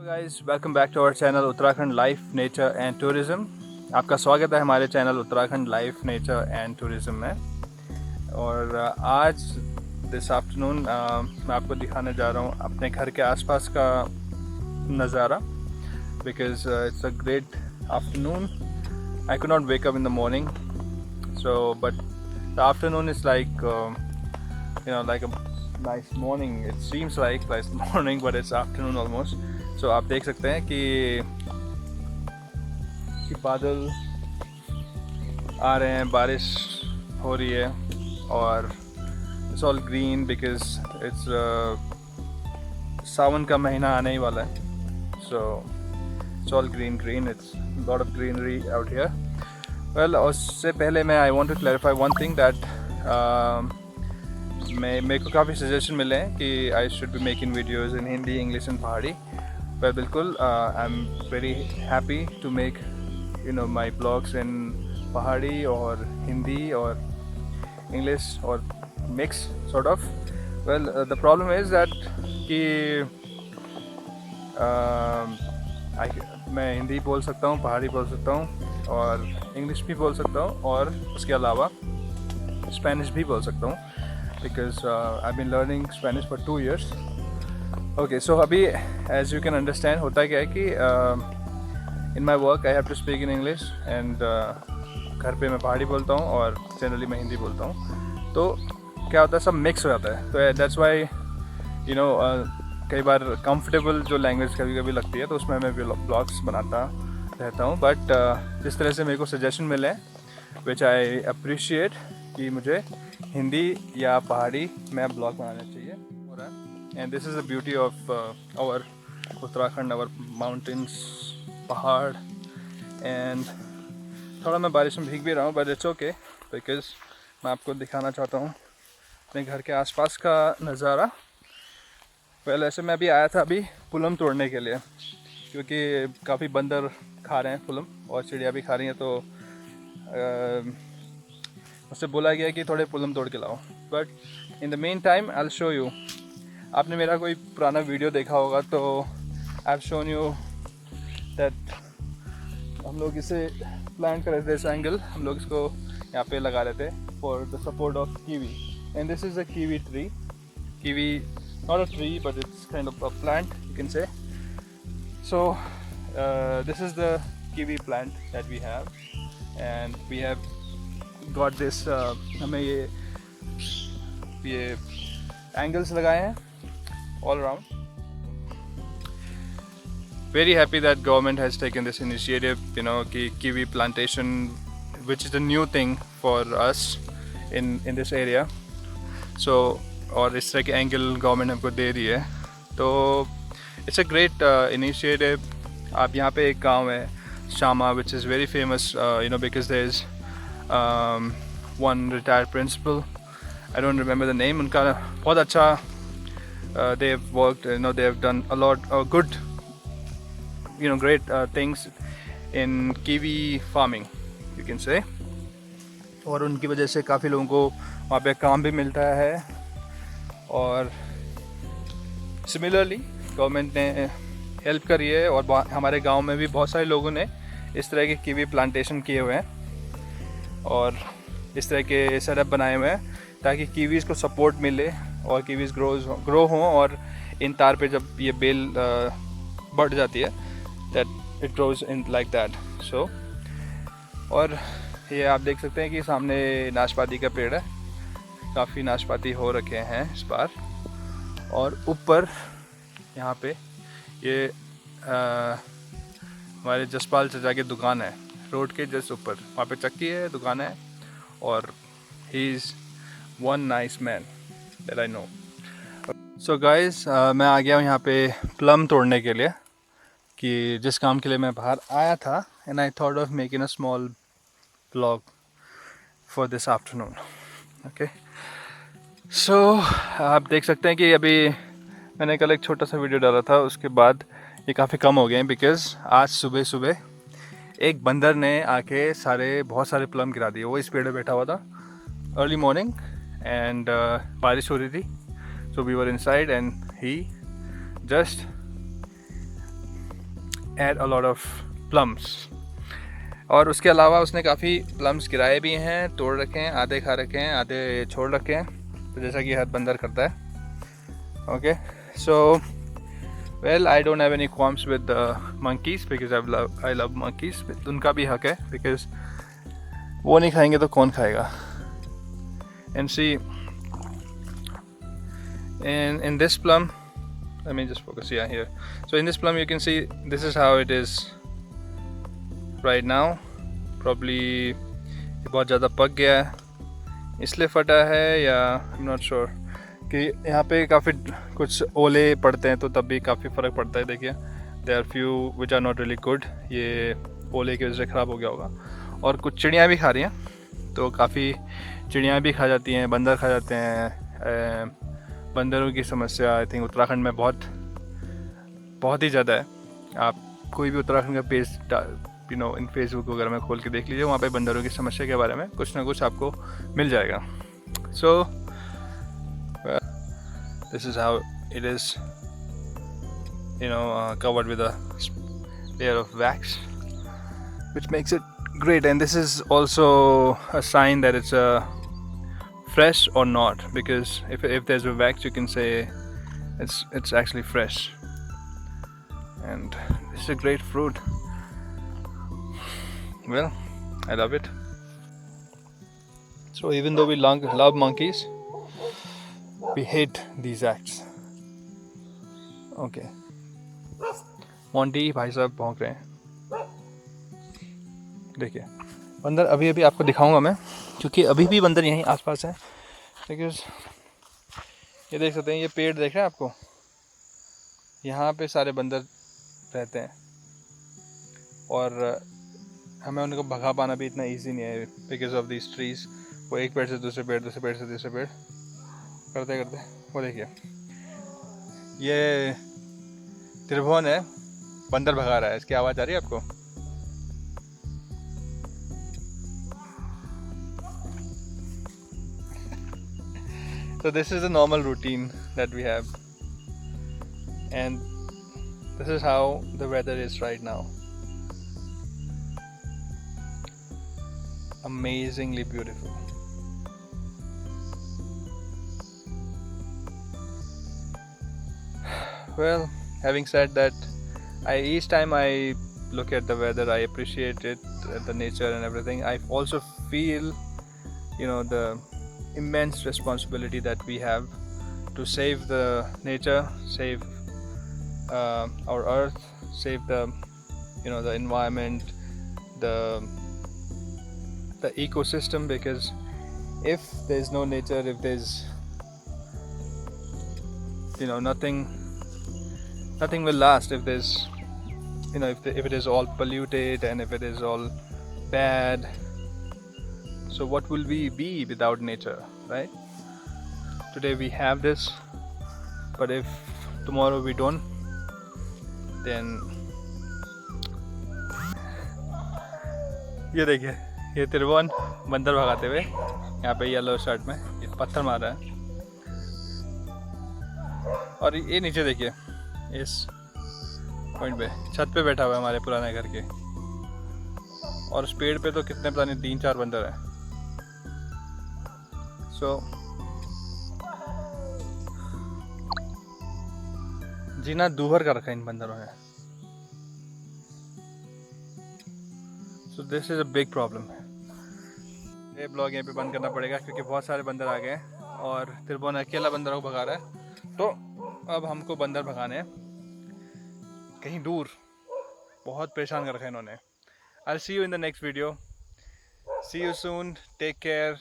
Guys, welcome back to our channel Uttarakhand life nature and tourism. आपका स्वागत है हमारे channel Uttarakhand life nature and tourism में। और आज दिस आफ्टरनून मैं आपको दिखाने जा रहा हूँ अपने घर के आसपास का नज़ारा, because it's a great afternoon. I could not wake up in the morning, so but the afternoon is like like a nice morning. It seems like morning, but it's afternoon almost. So आप देख सकते हैं कि बादल आ रहे हैं, बारिश हो रही है और it's all green because it's सावन का महीना आने ही वाला है. So it's all green. It's a lot of greenery out here. Well, उससे पहले मैं I want to clarify one thing that मेरे को काफ़ी सजेशन मिले हैं कि I should be making videos in Hindi, English and Pahadi. पर बिल्कुल I am very happy to make my blogs in Pahadi और हिंदी और इंग्लिश और mix sort of. Well, the problem is that कि मैं हिंदी बोल सकता हूँ, पहाड़ी बोल सकता हूँ और इंग्लिश भी बोल सकता हूँ और उसके अलावा स्पेनिश भी बोल सकता हूँ, because I've been learning Spanish for 2 years. Okay, so अभी as you can understand होता क्या है कि in my work I have to speak in English and घर पे मैं पहाड़ी बोलता हूँ और जनरली मैं हिंदी बोलता हूँ. तो क्या होता है, सब मिक्स हो जाता है. तो that's why कई बार comfortable जो लैंग्वेज कभी कभी लगती है तो उसमें मैं ब्लॉग्स बनाता रहता हूँ. बट जिस तरह से मेरे को सजेशन मिले which I appreciate कि मुझे हिंदी या पहाड़ी में ब्लॉग बनाना चाहिए. And this is the beauty of our Uttarakhand, our mountains, पहाड़. एंड थोड़ा मैं बारिश में भीग भी रहा हूँ, बट इट्स ओके बिकॉज मैं आपको दिखाना चाहता हूँ अपने घर के आसपास का नज़ारा. पहले ऐसे मैं अभी आया था अभी पुलम तोड़ने के लिए, क्योंकि काफ़ी बंदर खा रहे हैं पुलम और चिड़िया भी खा रही हैं. तो उससे बोला गया कि थोड़े पुलम तोड़ के लाओ. But in the main time I will show you. आपने मेरा कोई पुराना वीडियो देखा होगा तो I have shown you that हम लोग इसे प्लांट कर रहे थे. इस एंगल हम लोग इसको यहाँ पे लगा रहे थे for the support of kiwi. And this is a kiwi tree. Kiwi not a tree but it's kind of a plant you can say. So this is the kiwi plant that we have and we have got this. हमें ये angles लगाए हैं all around. Very happy that government has taken this initiative, kiwi plantation, which is a new thing for us in this area. So और इस तरह के angle government हमको दे रही है, तो it's a great initiative. आप यहाँ पे एक गांव है शामा which is very famous, because there is one retired principal. I don't remember the name. उनका बहुत अच्छा they have worked, they have done a lot of good, great things in kiwi farming you can say. और उनकी वजह से काफ़ी लोगों को वहाँ पे काम भी मिलता है. और सिमिलरली गवर्नमेंट ने हेल्प करी है और हमारे गांव में भी बहुत सारे लोगों ने इस तरह के किवी प्लांटेशन किए हुए हैं और इस तरह के सेटअप बनाए हुए हैं ताकि कीवीज़ को सपोर्ट मिले और कीवीज़ ग्रो हों. और इन तार पे जब ये बेल बढ़ जाती है that it grows in like that. So और ये आप देख सकते हैं कि सामने नाशपाती का पेड़ है. काफ़ी नाशपाती हो रखे हैं इस बार. और ऊपर यहाँ पे ये हमारे जसपाल चचा की दुकान है. रोड के जस्ट ऊपर वहाँ पे चक्की है, दुकान है. और he is one nice man that I know. So guys, मैं आ गया हूँ यहाँ पे प्लम तोड़ने के लिए, कि जिस काम के लिए मैं बाहर आया था. And I thought of making a small blog for this afternoon. Okay, so आप देख सकते हैं कि अभी मैंने कल एक छोटा सा वीडियो डाला था, उसके बाद ये काफ़ी कम हो गए हैं बिकॉज़ आज सुबह सुबह एक बंदर ने आके बहुत सारे प्लम गिरा दिए. वो इस पेड़ पे बैठा हुआ था अर्ली मॉर्निंग एंड बारिश हो रही थी, so we were inside and he just had a lot of plums. और उसके अलावा उसने काफ़ी प्लम्स गिराए भी हैं, तोड़ रखे हैं, आधे खा रखे हैं, आधे छोड़ रखे हैं, तो जैसा कि हर बंदर करता है। Okay, so well I don't have any qualms with monkeys because I love monkeys. उनका भी हक है, बिकॉज वो नहीं खाएंगे तो कौन खाएगा। And see in this plum, let me just focus here. So in this plum you can see this is how it is right now. Probably बहुत ज़्यादा पक गया है, इसलिए फटा है, या आई एम नॉट श्योर। कि यहाँ पे काफ़ी कुछ ओले पड़ते हैं तो तब भी काफ़ी फ़र्क पड़ता है। देखिए there are few which are not really good, ये ओले की वजह से ख़राब हो गया होगा। और कुछ चिड़ियाँ भी खा रही हैं, तो काफ़ी चिड़ियाँ भी खा जाती हैं, बंदर खा जाते हैं। बंदरों की समस्या आई थिंक उत्तराखंड में बहुत ही ज़्यादा है। आप कोई भी उत्तराखंड का पेज इन फेसबुक वगैरह में खोल के देख लीजिए, वहाँ पे बंदरों की समस्या के बारे में कुछ ना कुछ आपको मिल जाएगा। सो this is how it is covered with a layer of wax which makes it great, and this is also a sign that it's fresh or not, because if there's a wax you can say it's actually fresh, and this is a great fruit. Well, I love it. So even though we love monkeys, we hate these acts. Okay, Monty भाई साहब भौंक रहे हैं। देखिए बंदर अभी आपको दिखाऊंगा मैं, क्योंकि अभी भी बंदर यहीं आसपास हैं। बिकॉज ये देख सकते हैं, ये पेड़ देख रहे हैं आपको, यहाँ पे सारे बंदर रहते हैं, और हमें उनको भगा पाना भी इतना इजी नहीं है बिकॉज ऑफ दीज ट्रीज। वो एक पेड़ से दूसरे पेड़, दूसरे पेड़ से तीसरे पेड़ करते करते, वो देखिए ये त्रिभुवन है, बंदर भगा रहा है। इसकी आवाज़ आ रही है आपको? So this is a normal routine that we have, and this is how the weather is right now. Amazingly beautiful. Well, having said that, each time I look at the weather, I appreciate it, the nature and everything. I also feel, the immense responsibility that we have to save the nature, save our earth, save the the environment, the ecosystem, because if there's no nature, if there's nothing will last. If there's if it is all polluted and if it is all bad, so what will we be without nature, right? Today we have this, but if tomorrow we don't, then ये देखिए, ये त्रिभुवन बंदर भगाते हुए यहाँ पे yellow shirt में ये पत्थर मार रहा है। और ये नीचे देखिए, इस पॉइंट पे छत पे बैठा हुआ है हमारे पुराने घर के, और उस पेड़ पे तो कितने पता नहीं 3-4 बंदर हैं। सो जीना दूभर कर रखा है इन बंदरों ने। सो this is a big problem है। ये ब्लॉग यहीं पे बंद करना पड़ेगा क्योंकि बहुत सारे बंदर आ गए हैं और त्रिभुवन अकेला बंदरों को भगा रहा है। तो अब हमको बंदर भगाने हैं कहीं दूर, बहुत परेशान कर रखा है इन्होंने। I'll see you in the next video. See you soon. Take care.